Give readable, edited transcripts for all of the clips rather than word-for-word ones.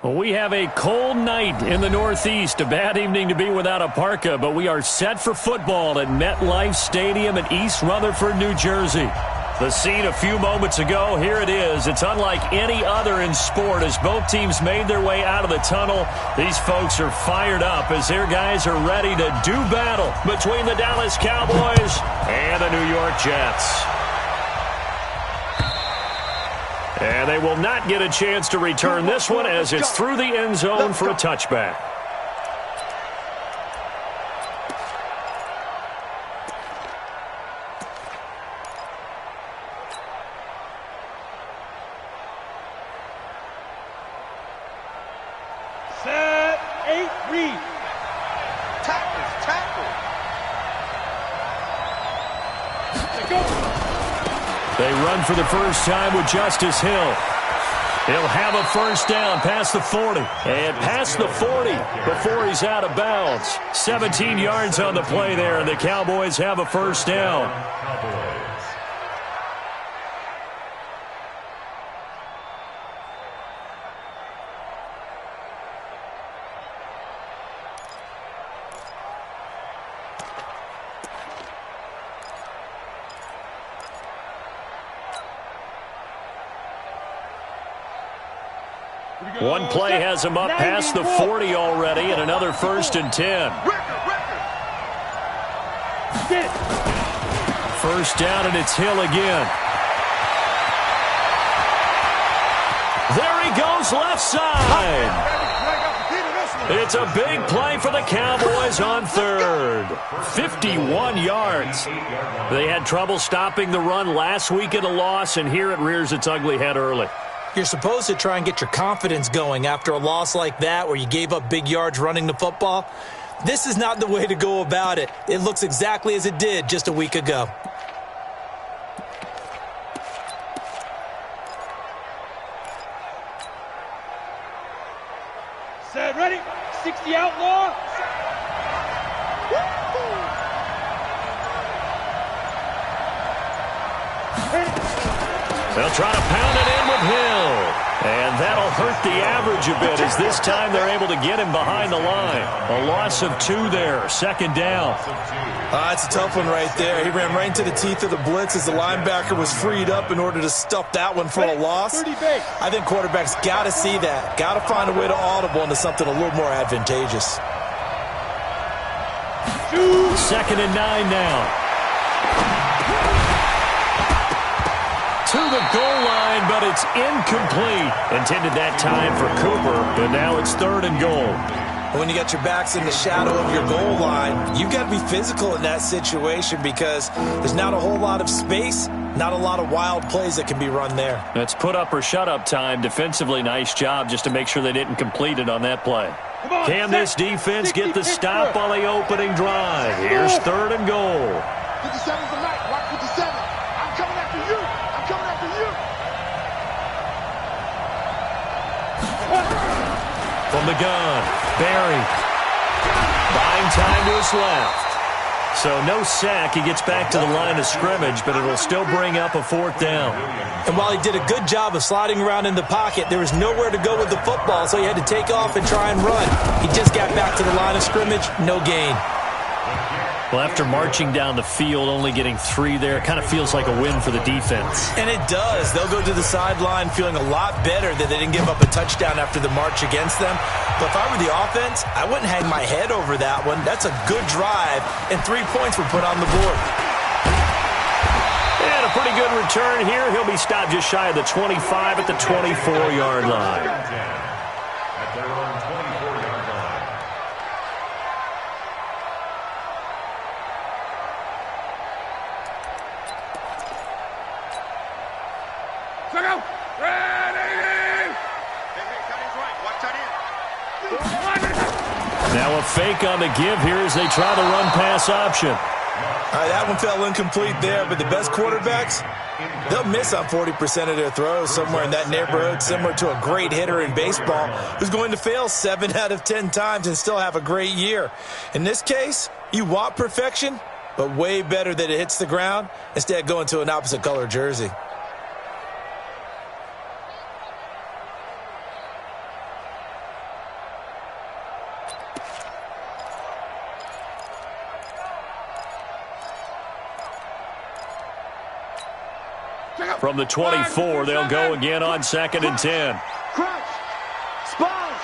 Well, we have a cold night in the Northeast. A bad evening to be without a parka, but we are set for football at MetLife Stadium in East Rutherford, New Jersey. The scene a few moments ago, here it is. It's unlike any other in sport as both teams made their way out of the tunnel. These folks are fired up as their guys are ready to do battle between the Dallas Cowboys and the New York Jets. And they will not get a chance to return this one as it's through the end zone for a touchback. Set, 8, read. Tackle. Go. They run for the first time with Justice Hill. He'll have a first down past the 40. And past the 40 before he's out of bounds. 17 yards on the play there, and the Cowboys have a first down. One play has him up past the 40 already, and another first and 10. First down, and it's Hill again. There he goes, left side. It's a big play for the Cowboys on third. 51 yards. They had trouble stopping the run last week in a loss, and here it rears its ugly head early. You're supposed to try and get your confidence going after a loss like that where you gave up big yards running the football. This is not the way to go about it. It looks exactly as it did just a week ago. Set, ready. 60 outlaw. They'll try to pound it in with Hill. And that'll hurt the average a bit as this time they're able to get him behind the line. A loss of 2 there, second down. That's a tough one right there. He ran right into the teeth of the blitz as the linebacker was freed up in order to stuff that one for a loss. I think quarterbacks got to see that. Got to find a way to audible into something a little more advantageous. Second and 9 now. To the goal line, but it's incomplete. Intended that time for Cooper, and now it's third and goal. When you got your backs in the shadow of your goal line, you've got to be physical in that situation because there's not a whole lot of space, not a lot of wild plays that can be run there. That's put up or shut up time. Defensively, nice job just to make sure they didn't complete it on that play. Can this defense get the stop on the opening drive? Here's third and goal. 57's the night. Watch 57. I'm coming after you. From the gun, buried. Buying time to his left. So no sack. He gets back to the line of scrimmage, but it'll still bring up a fourth down. And while he did a good job of sliding around in the pocket, there was nowhere to go with the football, so he had to take off and try and run. He just got back to the line of scrimmage, no gain. Well, after marching down the field, only getting 3 there, kind of feels like a win for the defense. And it does. They'll go to the sideline feeling a lot better that they didn't give up a touchdown after the march against them. But if I were the offense, I wouldn't hang my head over that one. That's a good drive, and 3 points were put on the board. And a pretty good return here. He'll be stopped just shy of the 25 at the 24-yard line. Now a fake on the give here as they try the run-pass option. All right, that one fell incomplete there, but the best quarterbacks, they'll miss on 40% of their throws somewhere in that neighborhood, similar to a great hitter in baseball who's going to fail 7 out of 10 times and still have a great year. In this case, you want perfection, but way better that it hits the ground instead of going to an opposite color jersey. From the 24, they'll go again on 2nd and 10. Crunch. Sponge.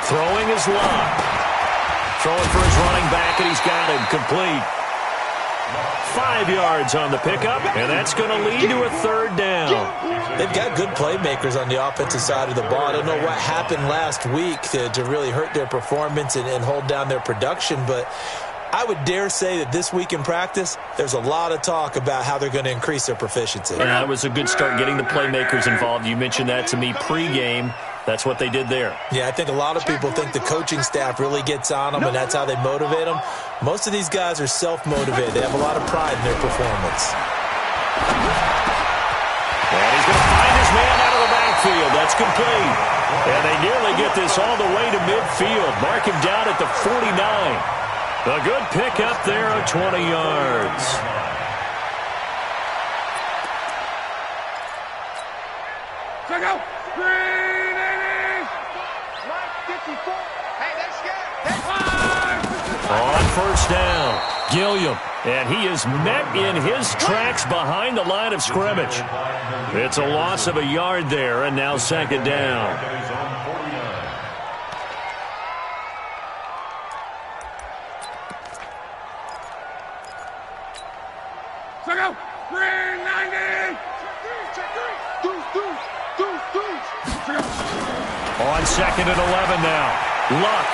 Throwing is Luck. Throwing for his running back, and he's got him complete. 5 yards on the pickup, and that's going to lead to a 3rd down. They've got good playmakers on the offensive side of the ball. I don't know what happened last week to really hurt their performance and hold down their production, but I would dare say that this week in practice, there's a lot of talk about how they're going to increase their proficiency. And that was a good start getting the playmakers involved. You mentioned that to me pregame. That's what they did there. Yeah, I think a lot of people think the coaching staff really gets on them, and that's how they motivate them. Most of these guys are self-motivated. They have a lot of pride in their performance. And he's going to find his man out of the backfield. That's complete. And they nearly get this all the way to midfield. Mark him down at the 49. A good pickup there of 20 yards. Check out. Green 54. Hey, they're scared. On 1st down, Gilliam. And he is met in his tracks behind the line of scrimmage. It's a loss of a yard there, and now 2nd down. Check out. Green 90. Deuce. On 2nd and 11 now, Luck.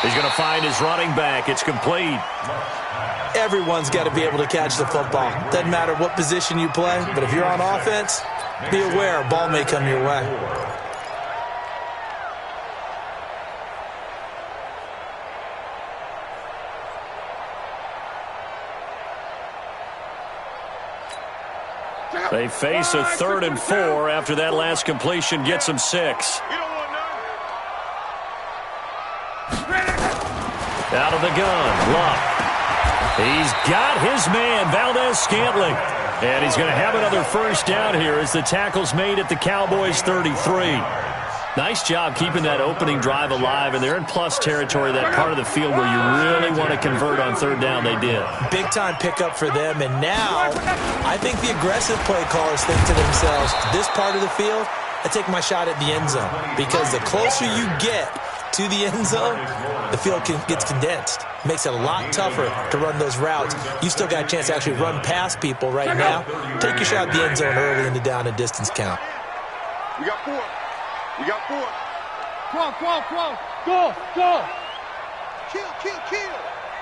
He's going to find his running back. It's complete. Everyone's got to be able to catch the football. Doesn't matter what position you play, but if you're on offense, be aware a ball may come your way. They face a 3rd and 4 after that last completion gets them 6. Out of the gun, Luck. He's got his man, Valdez-Scantling. And he's going to have another 1st down here as the tackle's made at the Cowboys' 33. Nice job keeping that opening drive alive, and they're in plus territory, that part of the field where you really want to convert on 3rd down. They did. Big-time pickup for them, and now I think the aggressive play callers think to themselves, this part of the field, I take my shot at the end zone, because the closer you get to the end zone, the field gets condensed. Makes it a lot tougher to run those routes. You still got a chance to actually run past people right now. Take your shot at the end zone early in the down and distance count. We got 4. Go. Kill.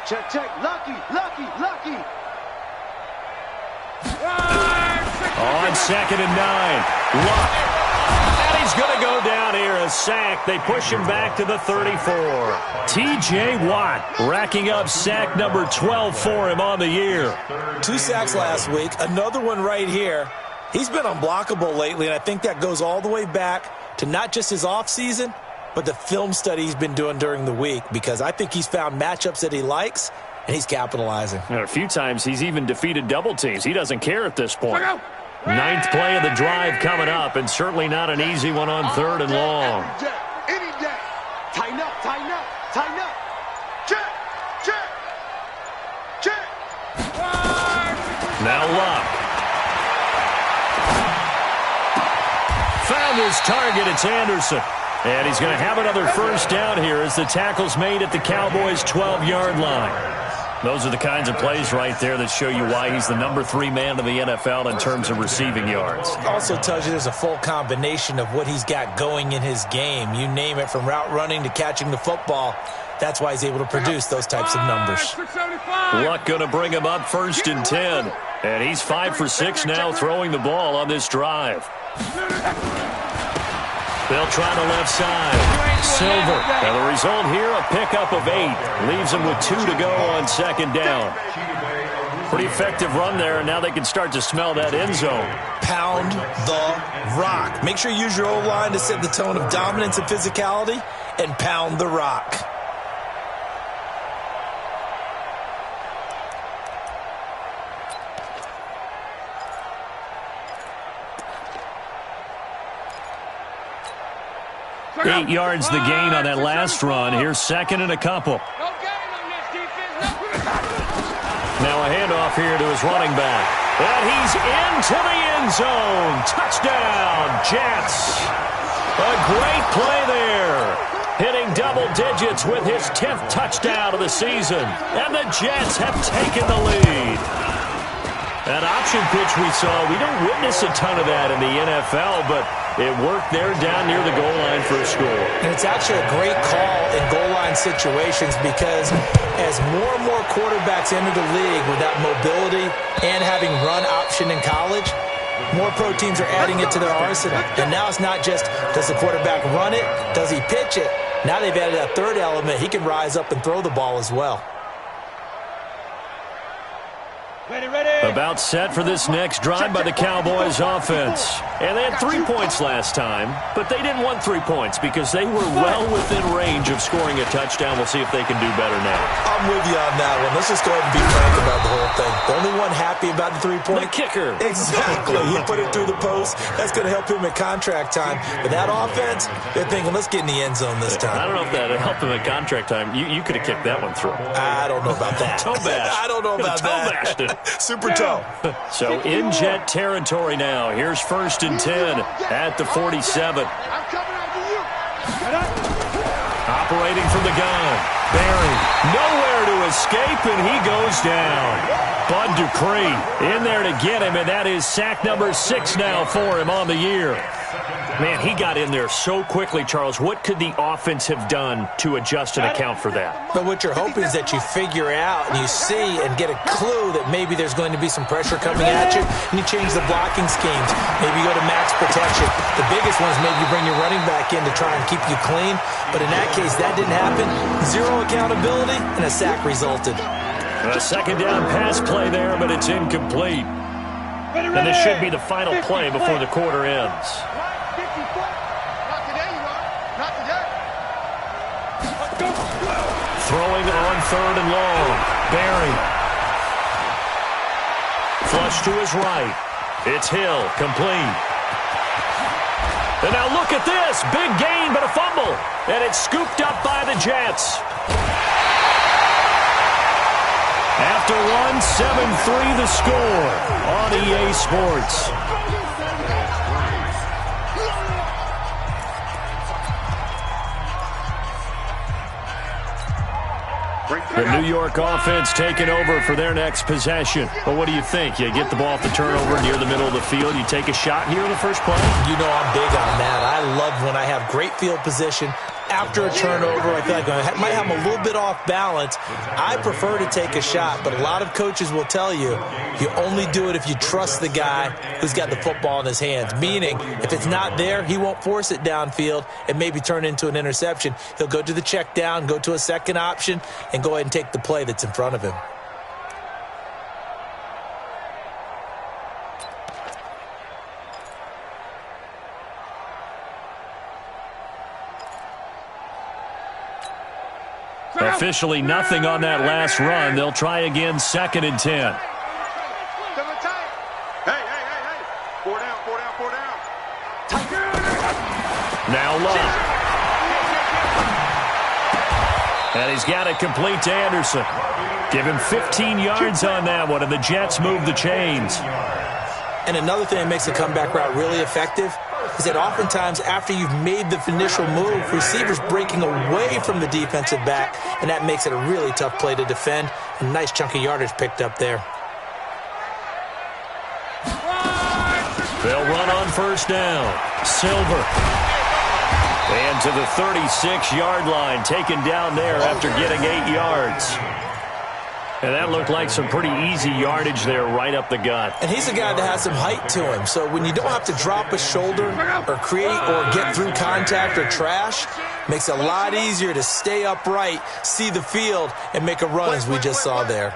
Check. Lucky. On 2nd and 9, Luck. And he's going to go down here, a sack. They push him back to the 34. T.J. Watt racking up sack number 12 for him on the year. 2 sacks last week, another one right here. He's been unblockable lately, and I think that goes all the way back to not just his offseason, but the film study he's been doing during the week, because I think he's found matchups that he likes, and he's capitalizing. And a few times he's even defeated double teams. He doesn't care at this point. 9th play of the drive coming up, and certainly not an easy one on 3rd and long. Any day. Tighten up. Check. Now Luck. Found his target. It's Anderson. And he's going to have another 1st down here as the tackle's made at the Cowboys' 12-yard line. Those are the kinds of plays right there that show you why he's the number 3 man in the NFL in terms of receiving yards. Also tells you there's a full combination of what he's got going in his game. You name it, from route running to catching the football. That's why he's able to produce those types of numbers. Luck going to bring him up 1st and 10. And he's 5 for 6 now throwing the ball on this drive. They'll try the left side. Silver. And the result here, a pickup of 8. Leaves them with 2 to go on 2nd down. Pretty effective run there, and now they can start to smell that end zone. Pound the rock. Make sure you use your O-line to set the tone of dominance and physicality, and pound the rock. Eight yards the gain on that last run. Here's 2nd and a couple. Now a handoff here to his running back. And he's into the end zone. Touchdown, Jets. A great play there. Hitting double digits with his 10th touchdown of the season. And the Jets have taken the lead. That option pitch we saw, we don't witness a ton of that in the NFL, but it worked there down near the goal line for a score. And it's actually a great call in goal line situations because as more and more quarterbacks enter the league with that mobility and having run option in college, more pro teams are adding it to their arsenal. And now it's not just, does the quarterback run it? Does he pitch it? Now they've added that third element. He can rise up and throw the ball as well. About set for this next drive by the Cowboys offense. And they had 3 points last time, but they didn't want 3 points because they were well within range of scoring a touchdown. We'll see if they can do better now. I'm with you on that one. Let's just go ahead and be frank about the whole thing. The only one happy about the 3-point? The kicker. Exactly. He put it through the post. That's going to help him at contract time. But that offense, they're thinking, let's get in the end zone this time. I don't know if that helped him at contract time. You could have kicked that one through. I don't know about that. Toe bash. I don't know about toe that. Bashed it. Super toe. So in Jet territory now. Here's 1st and 10 at the 47. I'm coming after you. Operating from the gun. Barry nowhere to escape, and he goes down. Bud Dupree in there to get him, and that is sack number 6 now for him on the year. Man, he got in there so quickly, Charles. What could the offense have done to adjust and account for that? But what you're hoping is that you figure out and you see and get a clue that maybe there's going to be some pressure coming at you, and you change the blocking schemes. Maybe you go to max protection. The biggest one is maybe you bring your running back in to try and keep you clean. But in that case, that didn't happen. Zero accountability, and a sack resulted. A second down pass play there, but it's incomplete. And this should be the final play before the quarter ends. Throwing on 3rd and long. Barry. Flush to his right. It's Hill, complete. And now look at this. Big gain, but a fumble. And it's scooped up by the Jets. After one, 7-3 the score on EA Sports. The New York offense taking over for their next possession. But what do you think? You get the ball off the turnover near the middle of the field. You take a shot here in the first play? You know I'm big on that. I love when I have great field position. After a turnover, I feel like I might have a little bit off balance. I prefer to take a shot, but a lot of coaches will tell you, you only do it if you trust the guy who's got the football in his hands. Meaning, if it's not there, he won't force it downfield and maybe turn into an interception. He'll go to the check down, go to a second option, and go ahead and take the play that's in front of him. Officially nothing on that last run. They'll try again, 2nd and 10. Hey. 4 down. Now Love. And he's got it complete to Anderson. Give him 15 yards on that one, and the Jets move the chains. And another thing that makes the comeback route really effective is that oftentimes after you've made the initial move, receivers breaking away from the defensive back, and that makes it a really tough play to defend. A nice chunk of yardage picked up there. They'll run on 1st down. Silver. And to the 36-yard line, taken down there after getting 8 yards. And that looked like some pretty easy yardage there right up the gut. And he's a guy that has some height to him. So when you don't have to drop a shoulder or create or get through contact or trash, makes it a lot easier to stay upright, see the field, and make a run as we just saw there.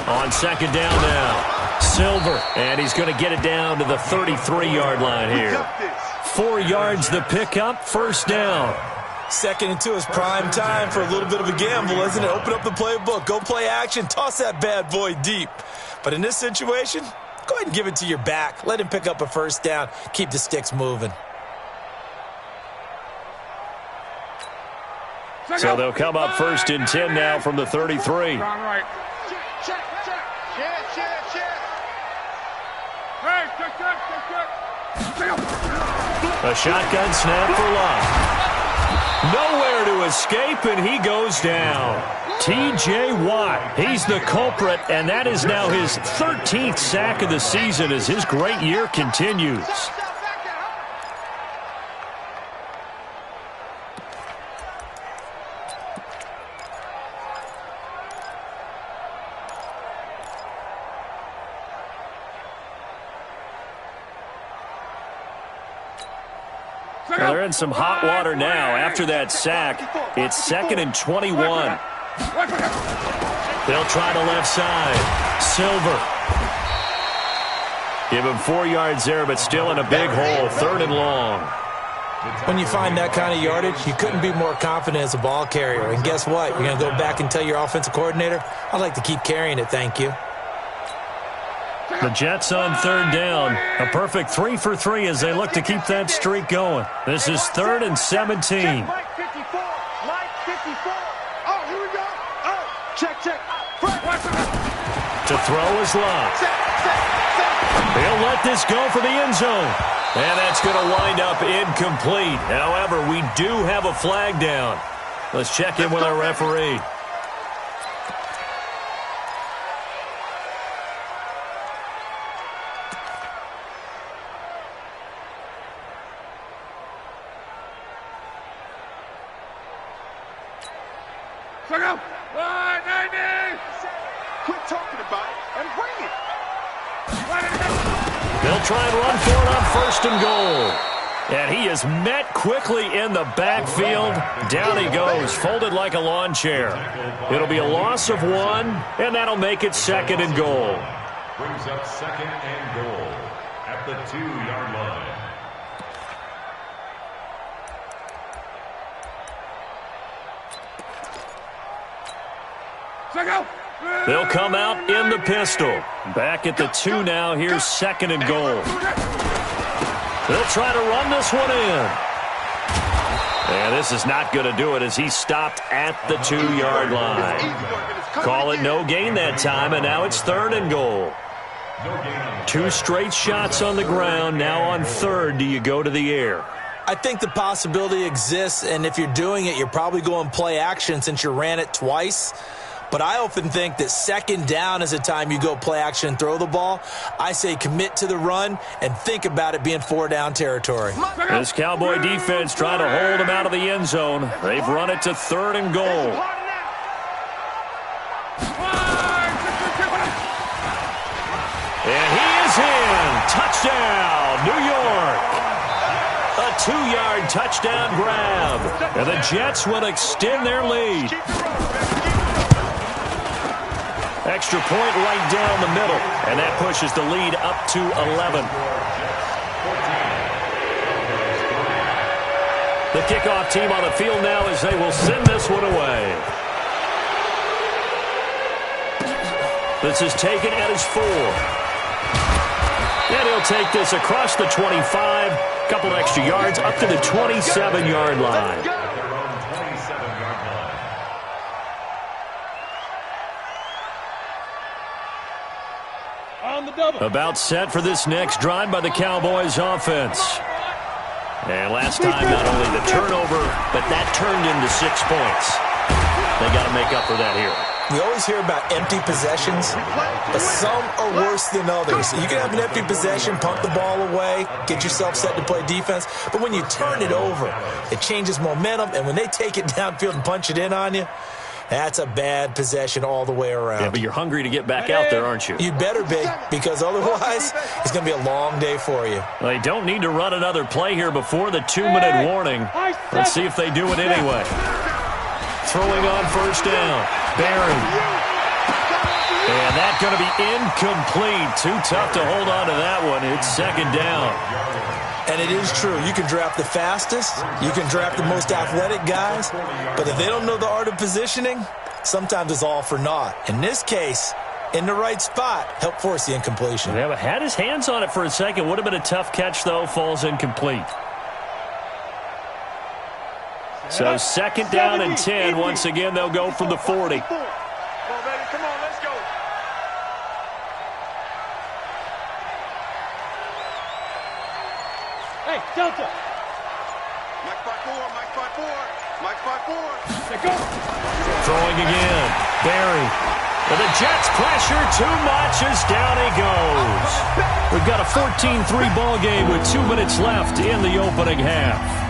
On 2nd down now, Silver. And he's going to get it down to the 33-yard line here. 4 yards the pickup, 1st down. 2nd and 2 is prime time for a little bit of a gamble, isn't it? Open up the playbook, go play action, toss that bad boy deep. But in this situation, go ahead and give it to your back. Let him pick up a 1st down, keep the sticks moving. So they'll come up 1st and 10 now from the 33. Right. Check. Hey, check. A shotgun snap for Love. Nowhere to escape, and he goes down. T.J. Watt, he's the culprit, and that is now his 13th sack of the season as his great year continues. Well, they're in some hot water now. After that sack, it's 2nd and 21. They'll try the left side. Silver. Give him 4 yards there, but still in a big hole. 3rd and long. When you find that kind of yardage, you couldn't be more confident as a ball carrier. And guess what? You're going to go back and tell your offensive coordinator, I'd like to keep carrying it, thank you. The Jets on 3rd down. A perfect 3 for 3 as they look to keep that streak going. This is 3rd and 17. Mike 54. Oh, here we go. Oh, check. To throw is Love. He'll let this go for the end zone. And that's going to wind up incomplete. However, we do have a flag down. Let's check in with our referee. Quit talking about it and bring it. They'll try and run for it on 1st and goal. And he is met quickly in the backfield. Down he goes, folded like a lawn chair. It'll be a loss of 1, and that'll make it 2nd and goal. Brings up 2nd and goal at the 2-yard line. They'll come out in the pistol. Back at the 2 now. Here's 2nd and goal. They'll try to run this one in. And this is not going to do it as he stopped at the 2-yard line. Call it no gain that time, and now it's 3rd and goal. 2 straight shots on the ground. Now on 3rd, do you go to the air? I think the possibility exists, and if you're doing it, you're probably going play action since you ran it twice. But I often think that 2nd down is the time you go play action and throw the ball. I say commit to the run and think about it being 4-down territory. This Cowboy defense trying to hold him out of the end zone. They've run it to 3rd and goal. And he is in. Touchdown, New York. A 2-yard touchdown grab. And the Jets will extend their lead. Extra point right down the middle, and that pushes the lead up to 11. The kickoff team on the field now as they will send this one away. This is taken at his 4. And he'll take this across the 25, a couple extra yards up to the 27-yard line. About set for this next drive by the Cowboys offense. And last time, not only the turnover, but that turned into 6 points. They got to make up for that here. We always hear about empty possessions, but some are worse than others. You can have an empty possession, punt the ball away, get yourself set to play defense, but when you turn it over, it changes momentum, and when they take it downfield and punch it in on you, that's a bad possession all the way around. Yeah, but you're hungry to get back out there, aren't you? You better be, because otherwise it's going to be a long day for you. They don't need to run another play here before the 2-minute warning. Let's see if they do it anyway. Throwing on 1st down. Barry. And that's going to be incomplete. Too tough to hold on to that one. It's 2nd down. And it is true. You can draft the fastest. You can draft the most athletic guys. But if they don't know the art of positioning, sometimes it's all for naught. In this case, in the right spot, help force the incompletion. Yeah, but had his hands on it for a second. Would have been a tough catch, though. Falls incomplete. So second down and 10. Once again, they'll go from the 40. Come on, baby. Come on, let's go. Hey, Delta. Mike 5-4, Mike 5-4, Mike 5-4. Let's go. Throwing again. Barry. But the Jets pressure too much as down he goes. We've got a 14-3 ball game with 2 minutes left in the opening half.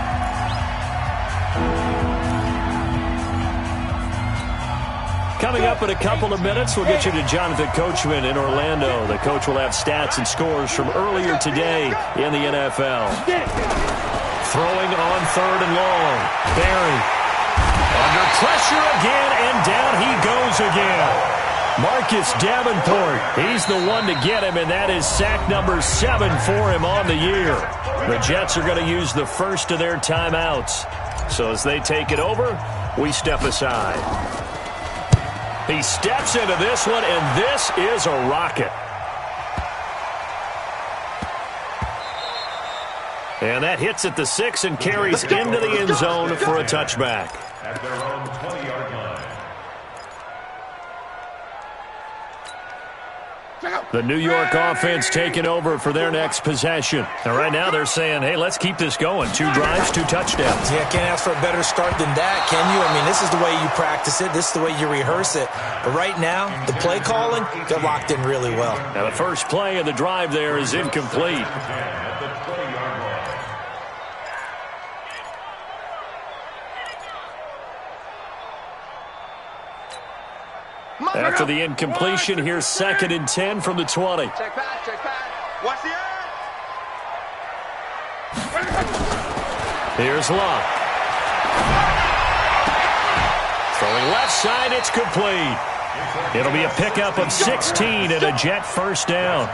Coming up in a couple of minutes, we'll get you to Jonathan Coachman in Orlando. The coach will have stats and scores from earlier today in the NFL. Throwing on 3rd and long. Barry. Under pressure again, and down he goes again. Marcus Davenport, he's the one to get him, and that is sack number 7 for him on the year. The Jets are going to use the first of their timeouts. So as they take it over, we step aside. He steps into this one, and this is a rocket. And that hits at the 6 and carries into the end zone for a touchback. At their own 20-yard line. The New York offense taking over for their next possession. And right now they're saying, hey, let's keep this going. 2 drives, 2 touchdowns. Yeah, can't ask for a better start than that, can you? I mean, this is the way you practice it. This is the way you rehearse it. But right now, the play calling, they're locked in really well. Now the first play of the drive there is incomplete. At the 20-yard line. After the incompletion, here's 2nd and 10 from the 20. Check back, check back. Watch the Here's Luck. Throwing left side, it's complete. It'll be a pickup of 16 and a Jet first down.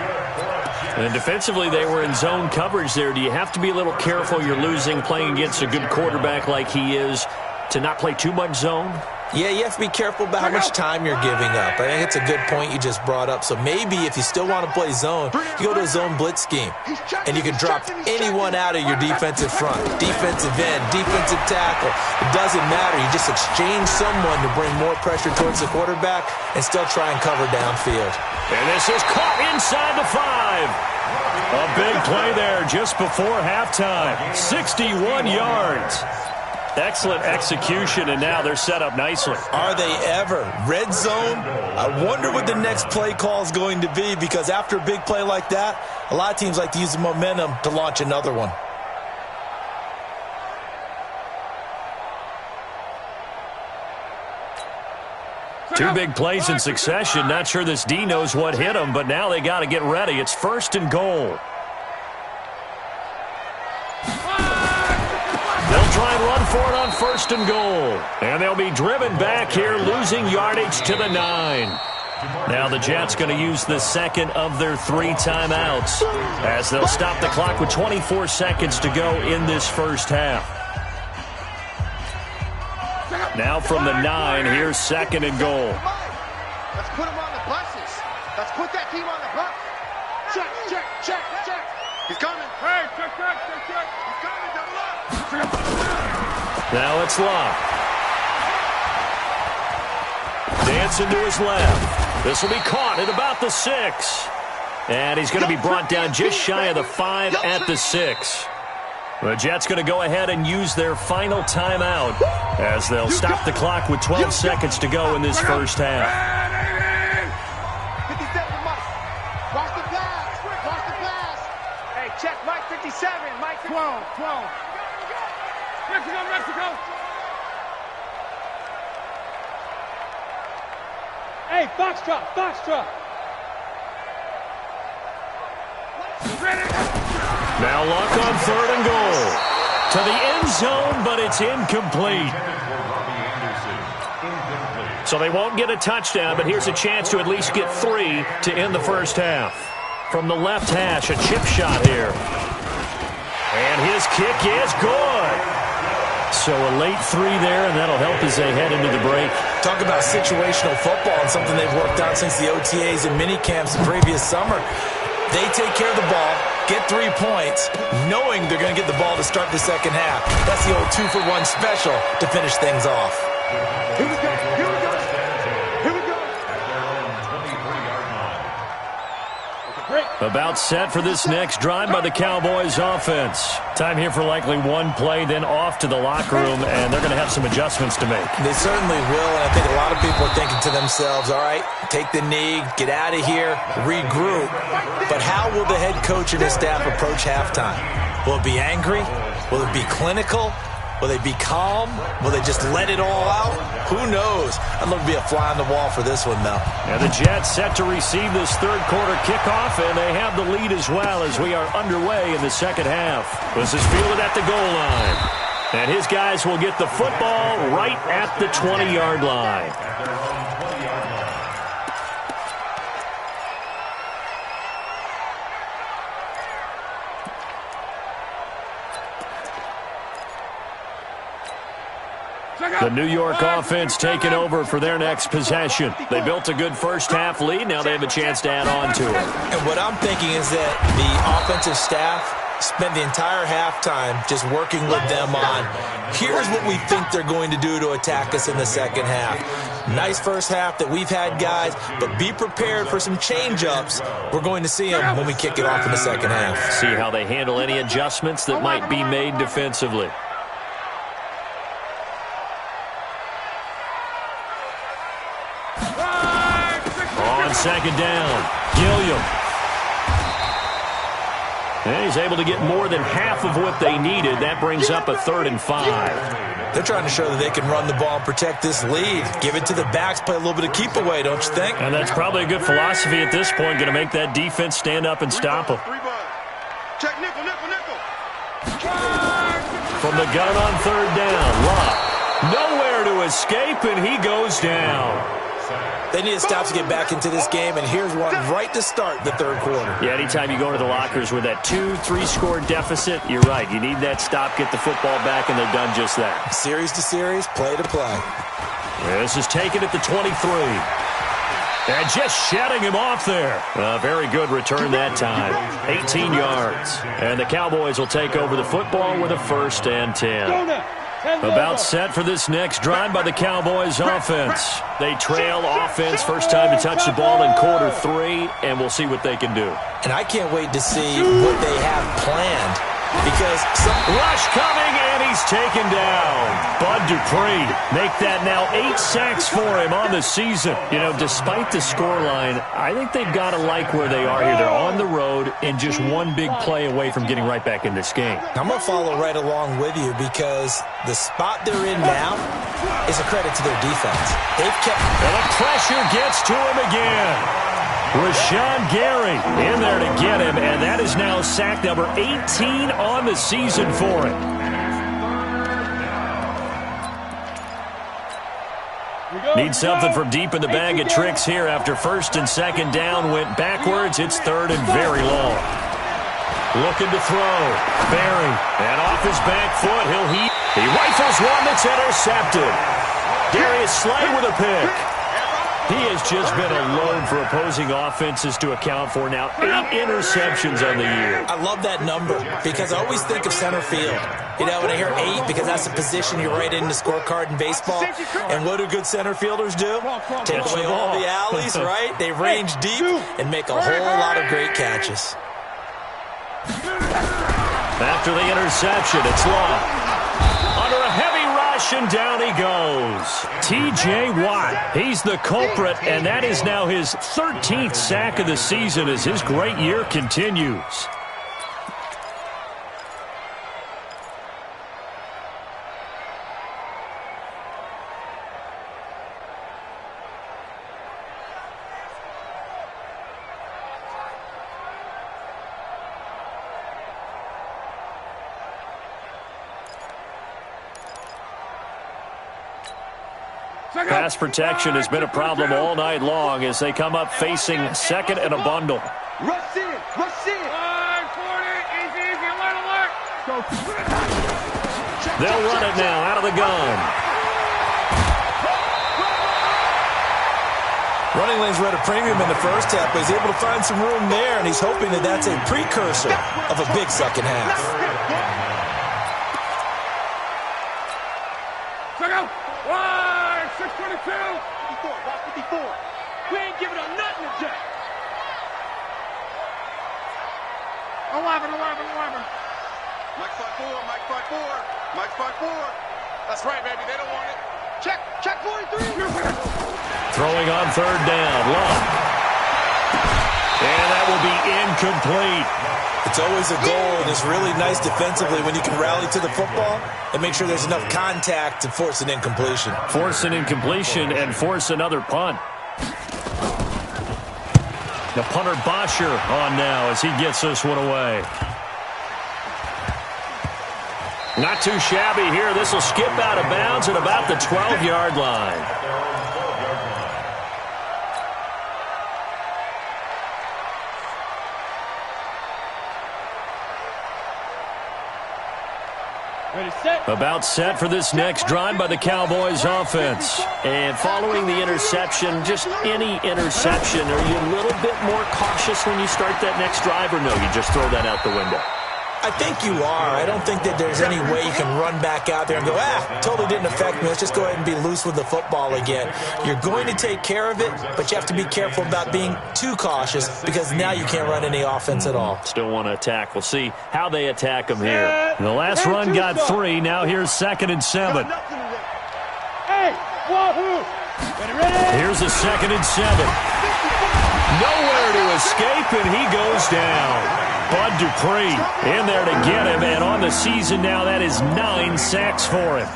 And defensively, they were in zone coverage there. Do you have to be a little careful you're losing playing against a good quarterback like he is to not play too much zone? Yeah, you have to be careful about how much time you're giving up. I think it's a good point you just brought up. So maybe if you still want to play zone, you go to a zone blitz scheme. And you can drop anyone out of your defensive front. Defensive end, defensive tackle. It doesn't matter. You just exchange someone to bring more pressure towards the quarterback and still try and cover downfield. And this is caught inside the 5. A big play there just before halftime. 61 yards. Excellent execution, and now they're set up nicely. Are they ever? Red zone? I wonder what the next play call is going to be, because after a big play like that, a lot of teams like to use the momentum to launch another one. Two big plays in succession. Not sure this D knows what hit him, but now they got to get ready. It's 1st and goal. They'll try and run for it on 1st and goal. And they'll be driven back here, losing yardage to the 9. Now the Jets going to use the 2nd of their 3 timeouts as they'll stop the clock with 24 seconds to go in this first half. Now from the 9, here's 2nd and goal. Let's put him on the buses. Let's put that team on the bus. Check, check, check, check. He's coming. Hey, check, check, check, check. He's coming, double up. Now it's Luck. Dancing to his left. This will be caught at about the 6. And he's going to be brought down just shy of the 5 at the 6. The Jets going to go ahead and use their final timeout as they'll stop the clock with 12 seconds to go in this first half. 57, Mike. Watch the pass. Watch the pass. Hey, check Mike 57. Mike 12. Mexico. Hey, Foxtrot. Now Luck on 3rd and goal. To the end zone, but it's incomplete. So they won't get a touchdown, but here's a chance to at least get 3 to end the first half. From the left hash, a chip shot here. And his kick is good. So a late 3 there, and that'll help as they head into the break. Talk about situational football and something they've worked on since the OTAs and mini camps the previous summer. They take care of the ball, get 3 points, knowing they're going to get the ball to start the second half. That's the old 2-for-1 special to finish things off. Here we go. Here we go. Here we go. About set for this next drive by the Cowboys offense. Time here for likely one play, then off to the locker room, and they're going to have some adjustments to make. They certainly will, and I think a lot of people are thinking to themselves, all right, take the knee, get out of here, regroup. But how will the head coach and his staff approach halftime? Will it be angry? Will it be clinical? Will they be calm? Will they just let it all out? Who knows? I'd love to be a fly on the wall for this one, though. And the Jets set to receive this third quarter kickoff, and they have the lead as well as we are underway in the second half. This is fielded at the goal line. And his guys will get the football right at the 20-yard line. The New York offense taking over for their next possession. They built a good first-half lead. Now they have a chance to add on to it. And what I'm thinking is that the offensive staff spent the entire halftime just working with them on, here's what we think they're going to do to attack us in the second half. Nice first half that we've had, guys, but be prepared for some change-ups. We're going to see them when we kick it off in the second half. See how they handle any adjustments that might be made defensively. Second down, Gilliam. And he's able to get more than half of what they needed. That brings up a 3rd and 5. They're trying to show that they can run the ball and protect this lead. Give it to the backs, play a little bit of keep away, don't you think? And that's probably a good philosophy at this point, going to make that defense stand up and stop them. Check nickel, nickel, nickel. From the gun on 3rd down, Lott. Nowhere to escape, and he goes down. They need to stop to get back into this game, and here's one right to start the third quarter. Yeah, anytime you go into the lockers with that 2-3 score deficit, you're right. You need that stop, get the football back, and they've done just that. Series to series, play to play. This is taken at the 23. And just shutting him off there. A very good return that time. 18 yards. And the Cowboys will take over the football with a 1st and 10. About set for this next drive by the Cowboys offense. They trail offense, first time to touch the ball in quarter 3, and we'll see what they can do. And I can't wait to see what they have planned. Because rush coming, and he's taken down. Bud Dupree make that now 8 sacks for him on the season. You know, despite the scoreline, I think they've got to like where they are here. They're on the road and just one big play away from getting right back in this game. I'm going to follow right along with you because the spot they're in now is a credit to their defense. They've kept... And the pressure gets to him again. Rashawn Gary in there to get him, and that is now sack number 18 on the season for him. Need something from deep in the bag of tricks here after 1st and 2nd down went backwards. It's 3rd and very long. Looking to throw. Barry, and off his back foot, he rifles one that's intercepted. Darius Slay with a pick. He has just been a load for opposing offenses to account for now. 8 interceptions on the year. I love that number because I always think of center field. You know, when I hear 8, because that's the position you write in the scorecard in baseball. And what do good center fielders do? Take away all the alleys, right? They range deep and make a whole lot of great catches. After the interception, it's Lott. Under a heavy rush, and down he goes. T.J. Watt, he's the culprit, and that is now his 13th sack of the season as his great year continues. Pass protection has been a problem all night long as they come up facing 2nd and a bundle. Rush in, rush in. Easy, alert. They'll run it now out of the gun. Running lanes were at a premium in the first half, but he's able to find some room there, and he's hoping that that's a precursor of a big second half. Check out. Wide, 622. 54, watch 54. We ain't giving up nothing to Jack. 11. Mike 5-4, Mike 5-4, Mike 5-4. That's right, baby, they don't want it. Check 43. Throwing on third down. Love. And that will be incomplete. It's always a goal, and it's really nice defensively when you can rally to the football and make sure there's enough contact to force an incompletion. Force an incompletion and force another punt. The punter Bosher on now as he gets this one away. Not too shabby here. This will skip out of bounds at about the 12-yard line. About set for this next drive by the Cowboys offense. And following the interception, just any interception, are you a little bit more cautious when you start that next drive, or no, you just throw that out the window? I think you are. I don't think that there's any way you can run back out there and go, totally didn't affect me. Let's just go ahead and be loose with the football again. You're going to take care of it, but you have to be careful about being too cautious because now you can't run any offense at all. Still want to attack. We'll see how they attack them here. The last run got 3. Now here's 2nd and 7. Hey, wahoo! Here's a 2nd and 7. Nowhere to escape, and he goes down. Bud Dupree in there to get him, and on the season now, that is 9 sacks for him.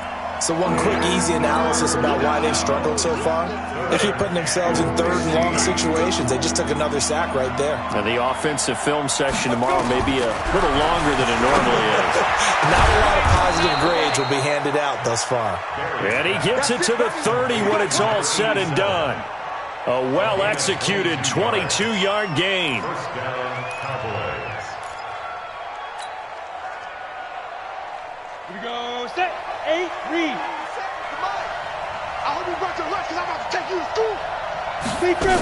So one quick, easy analysis about why they've struggled so far. They keep putting themselves in third and long situations. They just took another sack right there. And the offensive film session tomorrow may be a little longer than it normally is. Not a lot of positive grades will be handed out thus far. And he gets it to the 30 when it's all said and done. A well-executed 22-yard gain. First down, Cowboys. Here we go, set, 8, read. I hope you brought your lunch because I'm about to take you to school. Big grip.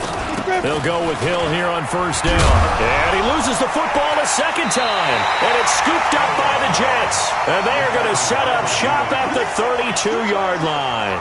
They'll go with Hill here on first down. And he loses the football a second time. And it's scooped up by the Jets. And they are going to set up shop at the 32-yard line.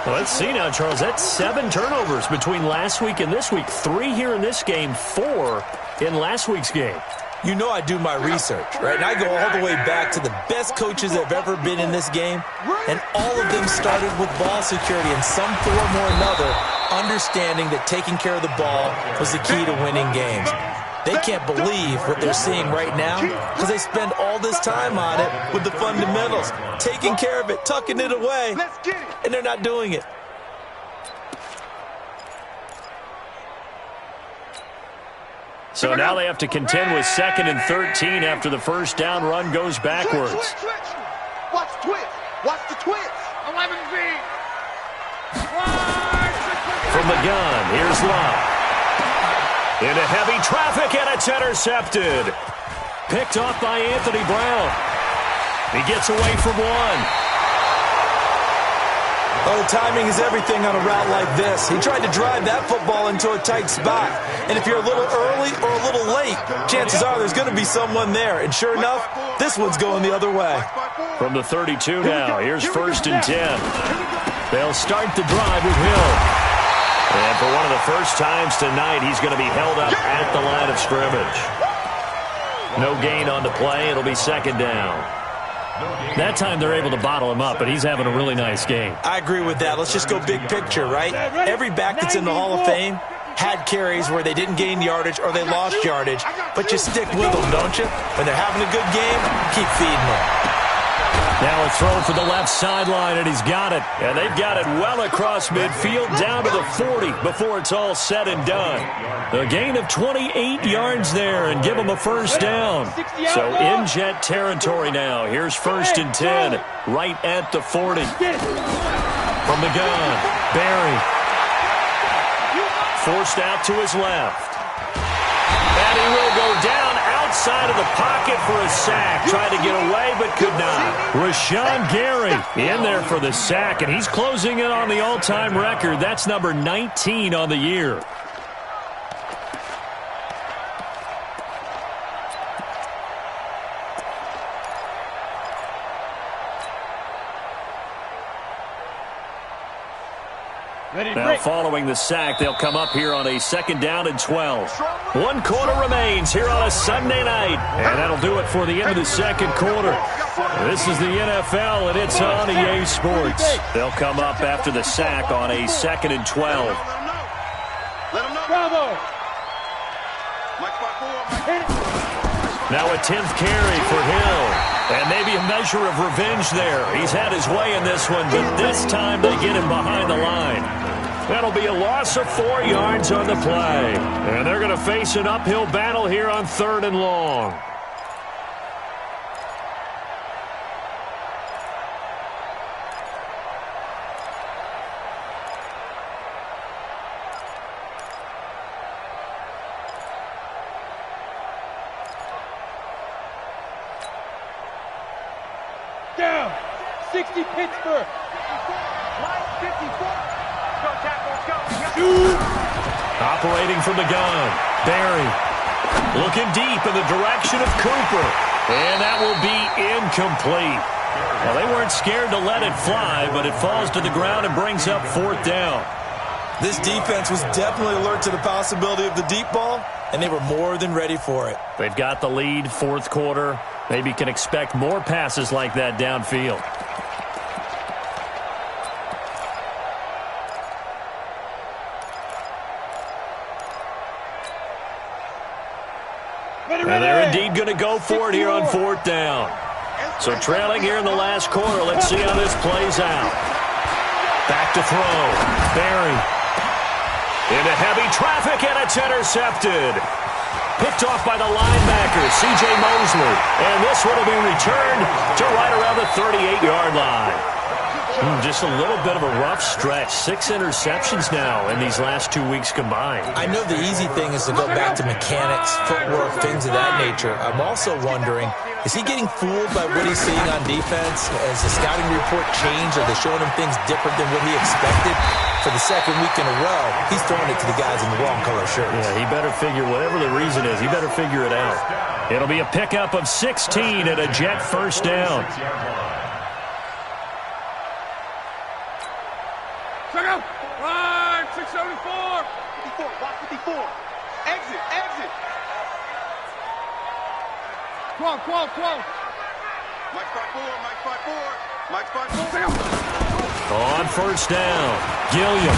Well, let's see now, Charles. That's 7 turnovers between last week and this week. 3 here in this game, 4 in last week's game. You know I do my research, right? And I go all the way back to the best coaches that have ever been in this game, and all of them started with ball security in some form or another, understanding that taking care of the ball was the key to winning games. They can't believe what they're seeing right now because they spend all this time on it with the fundamentals, taking care of it, tucking it away, and they're not doing it. So now they have to contend with 2nd and 13 after the first down run goes backwards. Watch the twitch. 11 feet. From the gun, here's Love. Into heavy traffic, and it's intercepted. Picked off by Anthony Brown. He gets away from one. Oh, the timing is everything on a route like this. He tried to drive that football into a tight spot. And if you're a little early or a little late, chances are there's going to be someone there. And sure enough, this one's going the other way. From the 32 now, here's 1st and 10. They'll start the drive with Hill. And for one of the first times tonight, he's going to be held up at the line of scrimmage. No gain on the play. It'll be 2nd down. That time they're able to bottle him up, but he's having a really nice game. I agree with that. Let's just go big picture, right? Every back that's in the Hall of Fame had carries where they didn't gain yardage or they lost yardage, but you stick with them, don't you? When they're having a good game, keep feeding them. Now a throw for the left sideline, and he's got it. And they've got it well across midfield down to the 40 before it's all said and done. A gain of 28 yards there and give them a first down. So in Jet territory now. Here's 1st and 10 right at the 40. From the gun, Barry. Forced out to his left. And he will go down inside of the pocket for a sack. Tried to get away, but could not. Rashawn Gary in there for the sack, and he's closing in on the all-time record. That's number 19 on the year. Now following the sack, they'll come up here on a 2nd down and 12. 1 quarter remains here on a Sunday night. And that'll do it for the end of the 2nd quarter. This is the NFL, and it's on EA Sports. They'll come up after the sack on a 2nd and 12. Let him know. Bravo. Now a 10th carry for Hill. And maybe a measure of revenge there. He's had his way in this one, but this time they get him behind the line. That'll be a loss of 4 yards on the play. And they're going to face an uphill battle here on 3rd and long. Down. 60 Pittsburgh. Line 54. Go tackle, go. Operating from the gun. Barry looking deep in the direction of Cooper. And that will be incomplete. Well, they weren't scared to let it fly, but it falls to the ground and brings up 4th down. This defense was definitely alert to the possibility of the deep ball, and they were more than ready for it. They've got the lead, 4th quarter. Maybe can expect more passes like that downfield. And they're indeed going to go for it here on 4th down. So trailing here in the last quarter. Let's see how this plays out. Back to throw. Barry. Into heavy traffic, and it's intercepted. Picked off by the linebacker, C.J. Mosley. And this one will be returned to right around the 38-yard line. Just a little bit of a rough stretch. 6 interceptions now in these last 2 weeks combined. I know the easy thing is to go back to mechanics, footwork, things of that nature. I'm also wondering, is he getting fooled by what he's seeing on defense? Has the scouting report changed? Are they showing him things different than what he expected? For the 2nd week in a row, he's throwing it to the guys in the wrong color shirts. Yeah, he better figure, whatever the reason is, he better figure it out. It'll be a pickup of 16 and a Jet 1st down. Check out. Right, 674. 54, box 54. Exit, exit. 12. Mike 5-4, Mike 5-4. Mike 5-4. On 1st down, Gilliam.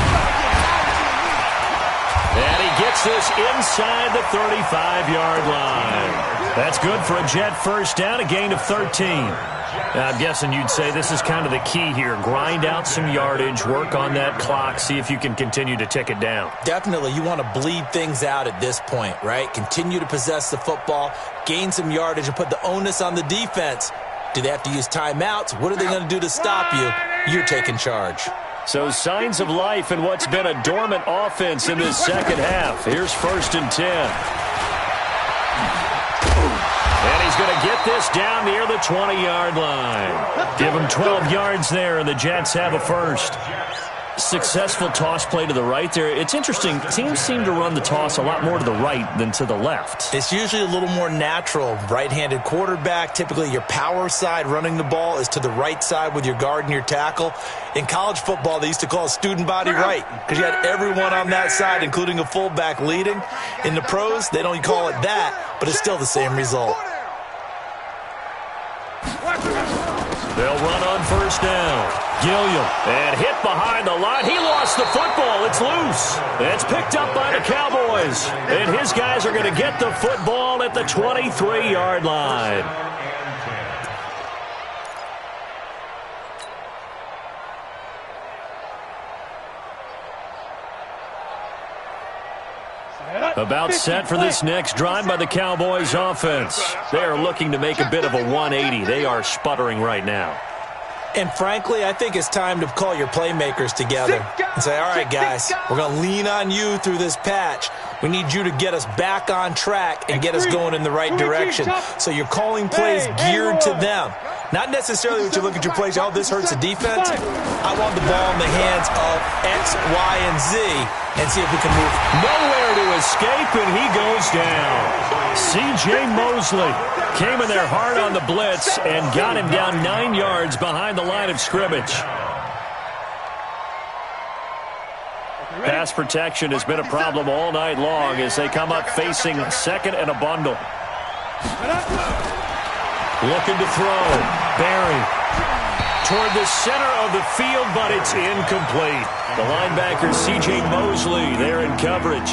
And he gets this inside the 35-yard line. That's good for a Jet 1st down, a gain of 13. I'm guessing you'd say this is kind of the key here. Grind out some yardage, work on that clock, see if you can continue to tick it down. Definitely, you want to bleed things out at this point, right? Continue to possess the football, gain some yardage, and put the onus on the defense. Do they have to use timeouts? What are they going to do to stop you? You're taking charge. So signs of life in what's been a dormant offense in this 2nd half. Here's 1st and 10. And he's going to get this down near the 20-yard line. Give him 12 yards there, and the Jets have a 1st. Successful toss play to the right there. It's interesting. Teams seem to run the toss a lot more to the right than to the left. It's usually a little more natural. Right-handed quarterback, typically your power side running the ball is to the right side with your guard and your tackle. In college football, they used to call it student body right because you had everyone on that side, including a fullback leading. In the pros, they don't call it that, but it's still the same result. They'll run on 1st down. Gilliam, and hit behind the line. He lost the football. It's loose. It's picked up by the Cowboys. And his guys are going to get the football at the 23-yard line. About set for this next drive by the Cowboys offense. They are looking to make a bit of a 180. They are sputtering right now. And frankly, I think it's time to call your playmakers together and say, all right, guys, we're going to lean on you through this patch. We need you to get us back on track and get us going in the right direction. So you're calling plays geared to them. Not necessarily what you look at your plays, oh, this hurts the defense. I want the ball in the hands of X, Y, and Z and see if we can move. Nowhere to escape, and he goes down. C.J. Mosley came in there hard on the blitz and got him down 9 yards behind the line of scrimmage. Pass protection has been a problem all night long as they come up facing second and a bundle. Looking to throw. Barry toward the center of the field, but it's incomplete. The linebacker, C.J. Mosley, there in coverage.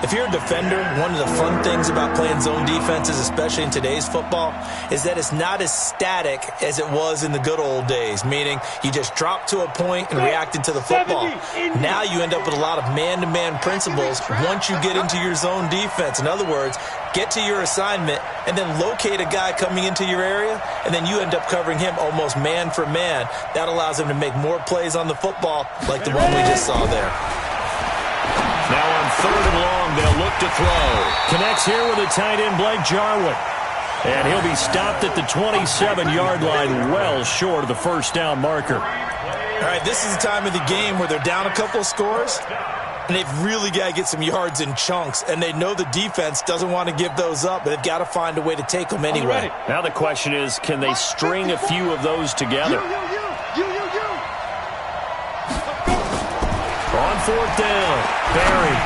If you're a defender, one of the fun things about playing zone defenses, especially in today's football, is that it's not as static as it was in the good old days, meaning you just drop to a point and reacted to the football. Now you end up with a lot of man-to-man principles once you get into your zone defense. In other words, get to your assignment and then locate a guy coming into your area, and then you end up covering him almost man for man. That allows him to make more plays on the football like the one we just saw there. Now on third and long, they'll look to throw. Connects here with a tight end, Blake Jarwin. And he'll be stopped at the 27-yard line, well short of the first down marker. All right, this is the time of the game where they're down a couple of scores, and they've really got to get some yards in chunks, and they know the defense doesn't want to give those up, but they've got to find a way to take them anyway. Now the question is, can they string a few of those together? On fourth down, Barry.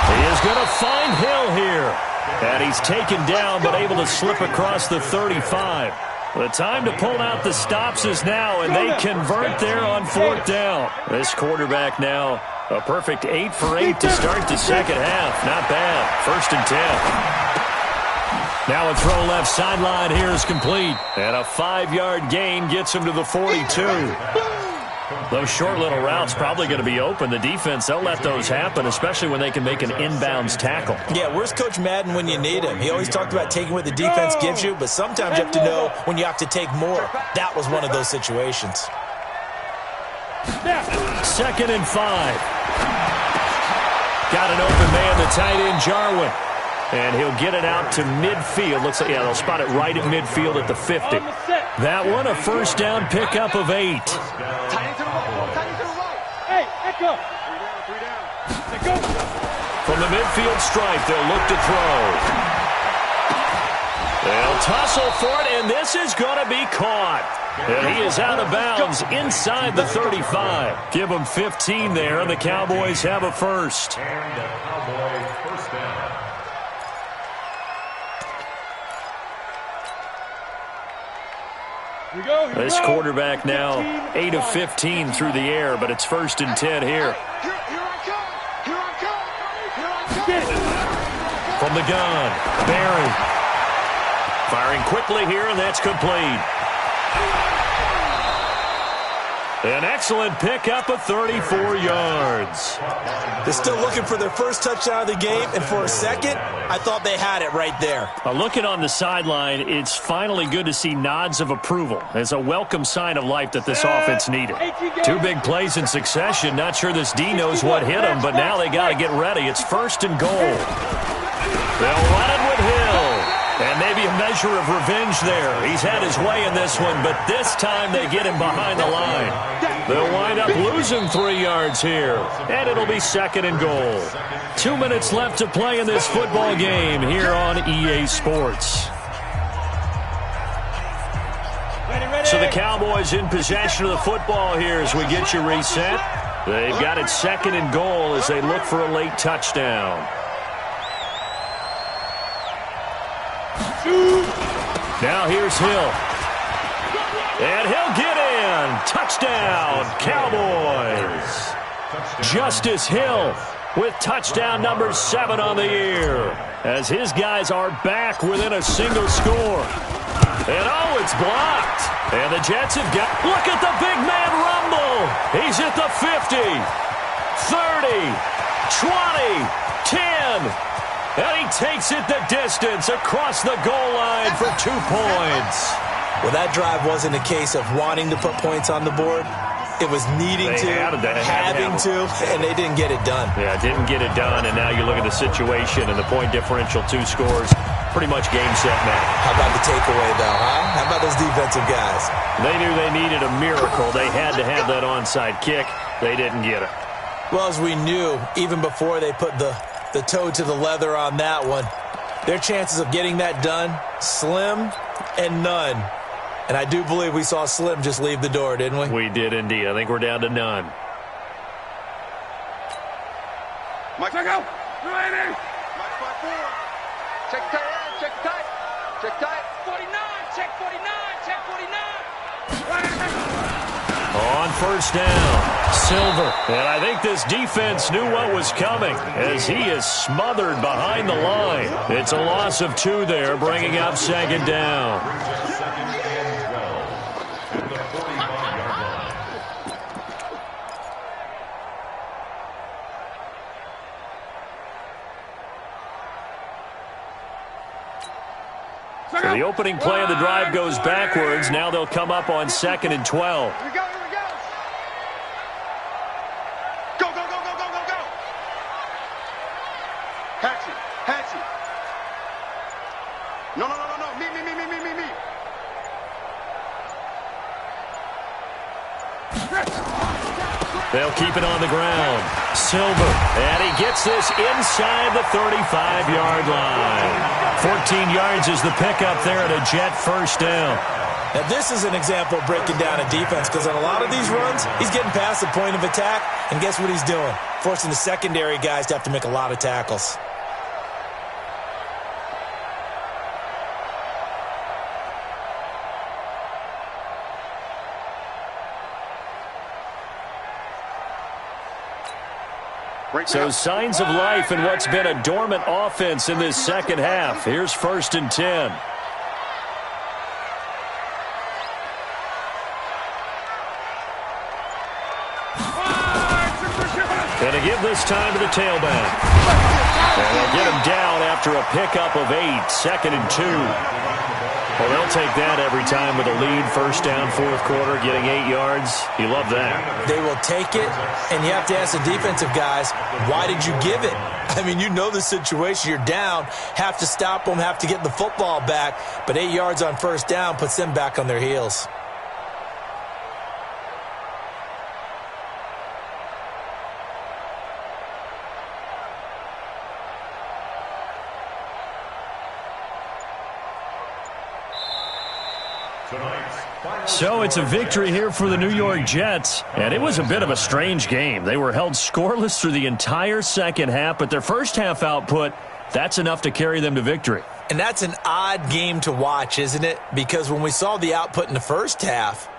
He is going to find Hill here. And he's taken down but able to slip across the 35. The time to pull out the stops is now, and they convert there on fourth down. This quarterback now a perfect 8 for 8 to start the second half. Not bad. First and 10. Now a throw left sideline here is complete. And a 5-yard gain gets him to the 42. Those short little routes probably going to be open. The defense, they'll let those happen, especially when they can make an inbounds tackle. Yeah, where's Coach Madden when you need him? He always talked about taking what the defense gives you, but sometimes you have to know when you have to take more. That was one of those situations. Second and 5. Got an open man, the tight end, Jarwin. And he'll get it out to midfield. Looks like, yeah, they'll spot it right at midfield at the 50. That one, a first down pickup of 8. Hey, echo. Go. From the midfield stripe, they'll look to throw. They'll tussle for it, and this is going to be caught. And he is out of bounds inside the 35. Give them 15 there, and the Cowboys have a first. And the Cowboys first down. This quarterback now 8 of 15 through the air, but it's first and 10 here. From the gun, Barry. Firing quickly here, and that's complete. An excellent pickup of 34 yards. They're still looking for their first touchdown of the game, and for a second, I thought they had it right there. Looking on the sideline, it's finally good to see nods of approval. It's a welcome sign of life that this offense needed. 2 big plays in succession. Not sure this D knows what hit him, but now they got to get ready. It's first and goal. They'll run it with Hill. And maybe a measure of revenge there. He's had his way in this one, but this time they get him behind the line. They'll wind up losing 3 yards here. And it'll be second and goal. 2 minutes left to play in this football game here on EA Sports. So the Cowboys in possession of the football here as we get you reset. They've got it second and goal as they look for a late touchdown. Now here's Hill. And he'll get in. Touchdown, Cowboys. Justice Hill with touchdown number 7 on the year as his guys are back within a single score. And oh, it's blocked. And the Jets have got, look at the big man rumble. He's at the 50, 30, 20, 10. And he takes it the distance across the goal line for 2 points. Well, that drive wasn't a case of wanting to put points on the board. It was needing to, having to, and they didn't get it done. Yeah, didn't get it done, and now you look at the situation and the point differential, 2 scores, pretty much game, set, match. How about the takeaway, though, huh? How about those defensive guys? They knew they needed a miracle. They had to have that onside kick. They didn't get it. Well, as we knew, even before they put the toe to the leather on that one, their chances of getting that done, slim and none. And I do believe we saw Slim just leave the door, didn't we? We did indeed. I think we're down to none. Mike, check out. Ready. Mike 5-4. Check tight end. Check tight. Check tight. 49. Check 49. Check 49. On first down, Silver. And I think this defense knew what was coming as he is smothered behind the line. It's a loss of 2 there, bringing up second down. So the opening play of the drive goes backwards. Now they'll come up on 2nd and 12. Here we go. Here we go. Go, go, go, go, go, go, go. Hatchet. Hatchet. No, no, no, no, no. Me. They'll keep it on the ground. Silver, and he gets this inside the 35-yard line. 14 yards is the pickup there at a Jet first down. Now, this is an example of breaking down a defense because on a lot of these runs, he's getting past the point of attack, and guess what he's doing? Forcing the secondary guys to have to make a lot of tackles. So signs of life in what's been a dormant offense in this second half. Here's 1st and 10. And to give this time to the tailback. And they'll get him down after a pickup of 8. 2nd and 2. Well, they'll take that every time with a lead. First down, 4th quarter, getting 8 yards. You love that. They will take it, and you have to ask the defensive guys, why did you give it? I mean, you know the situation. You're down, have to stop them, have to get the football back, but 8 yards on first down puts them back on their heels. So it's a victory here for the New York Jets, and it was a bit of a strange game. They were held scoreless through the entire second half, but their first half output, that's enough to carry them to victory. And that's an odd game to watch, isn't it? Because when we saw the output in the first half,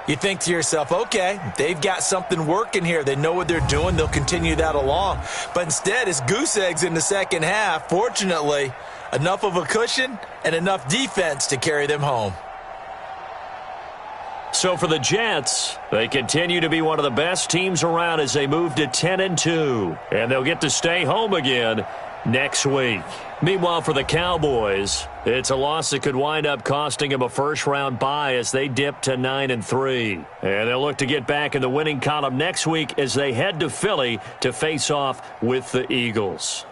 you think to yourself, okay, they've got something working here. They know what they're doing. They'll continue that along. But instead, it's goose eggs in the second half. Fortunately, enough of a cushion and enough defense to carry them home. So for the Jets, they continue to be one of the best teams around as they move to 10-2. And they'll get to stay home again next week. Meanwhile, for the Cowboys, it's a loss that could wind up costing them a first-round bye as they dip to 9-3. And they'll look to get back in the winning column next week as they head to Philly to face off with the Eagles.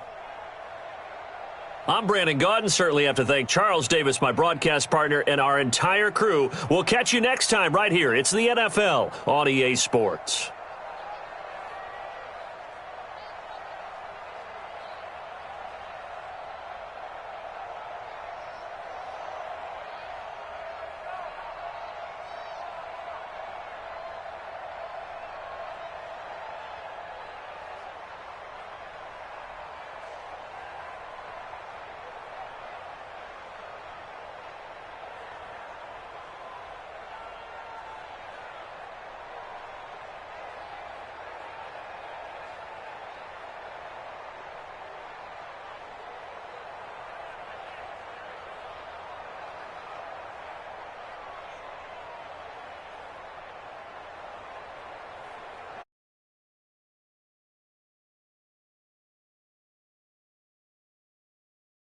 I'm Brandon Gaudin. Certainly have to thank Charles Davis, my broadcast partner, and our entire crew. We'll catch you next time right here. It's the NFL on EA Sports.